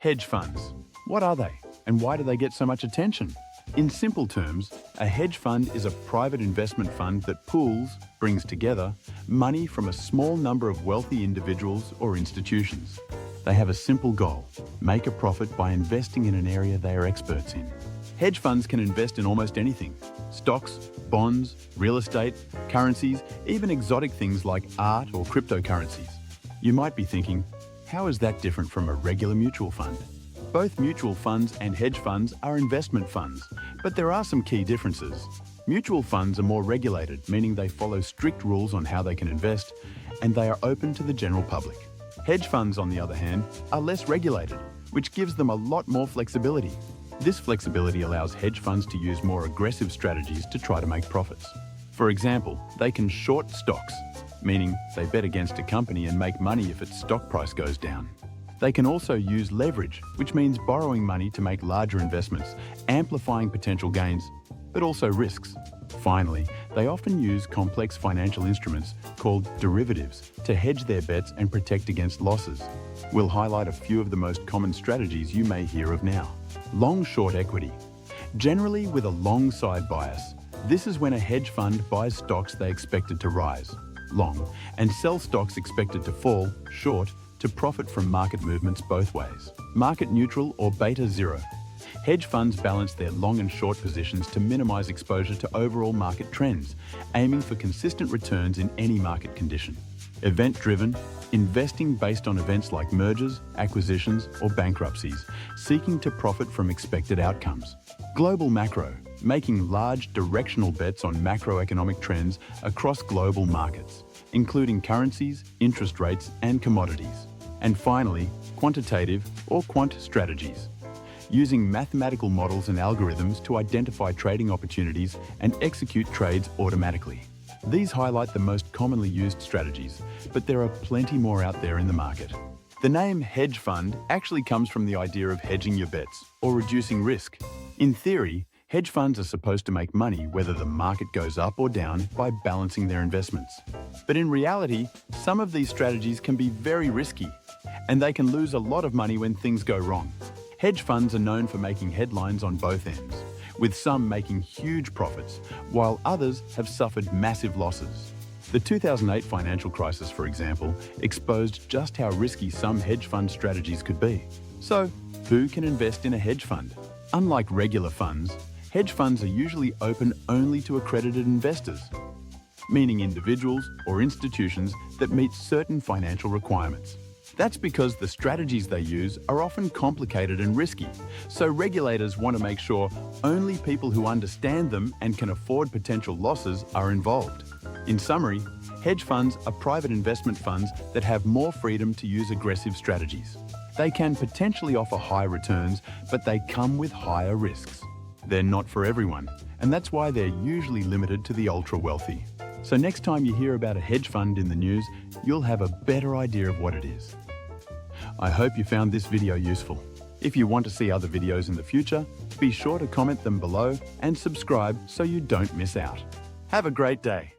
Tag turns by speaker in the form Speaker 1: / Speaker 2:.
Speaker 1: Hedge funds. What are they, and why do they get so much attention? In simple terms, a hedge fund is a private investment fund that pools, brings together, money from a small number of wealthy individuals or institutions. They have a simple goal: make a profit by investing in an area they are experts in. Hedge funds can invest in almost anything: stocks, bonds, real estate, currencies, even exotic things like art or cryptocurrencies. You might be thinking, how is that different from a regular mutual fund? Both mutual funds and hedge funds are investment funds, but there are some key differences. Mutual funds are more regulated, meaning they follow strict rules on how they can invest, and they are open to the general public. Hedge funds, on the other hand, are less regulated, which gives them a lot more flexibility. This flexibility allows hedge funds to use more aggressive strategies to try to make profits. For example, they can short stocks, meaning they bet against a company and make money if its stock price goes down. They can also use leverage, which means borrowing money to make larger investments, amplifying potential gains, but also risks. Finally, they often use complex financial instruments called derivatives to hedge their bets and protect against losses. We'll highlight a few of the most common strategies you may hear of now. Long-short equity. Generally with a long side bias, this is when a hedge fund buys stocks they expected to rise, long, and sell stocks expected to fall, short, to profit from market movements both ways. Market neutral or beta zero. Hedge funds balance their long and short positions to minimize exposure to overall market trends, aiming for consistent returns in any market condition. Event-driven, investing based on events like mergers, acquisitions, or bankruptcies, seeking to profit from expected outcomes. Global macro, making large directional bets on macroeconomic trends across global markets, including currencies, interest rates, and commodities. And finally, quantitative or quant strategies, using mathematical models and algorithms to identify trading opportunities and execute trades automatically. These highlight the most commonly used strategies, but there are plenty more out there in the market. The name hedge fund actually comes from the idea of hedging your bets or reducing risk. In theory, hedge funds are supposed to make money whether the market goes up or down by balancing their investments. But in reality, some of these strategies can be very risky, and they can lose a lot of money when things go wrong. Hedge funds are known for making headlines on both ends, with some making huge profits, while others have suffered massive losses. The 2008 financial crisis, for example, exposed just how risky some hedge fund strategies could be. So, who can invest in a hedge fund? Unlike regular funds, hedge funds are usually open only to accredited investors, meaning individuals or institutions that meet certain financial requirements. That's because the strategies they use are often complicated and risky, so regulators want to make sure only people who understand them and can afford potential losses are involved. In summary, hedge funds are private investment funds that have more freedom to use aggressive strategies. They can potentially offer high returns, but they come with higher risks. They're not for everyone, and that's why they're usually limited to the ultra-wealthy. So next time you hear about a hedge fund in the news, you'll have a better idea of what it is. I hope you found this video useful. If you want to see other videos in the future, be sure to comment them below and subscribe so you don't miss out. Have a great day.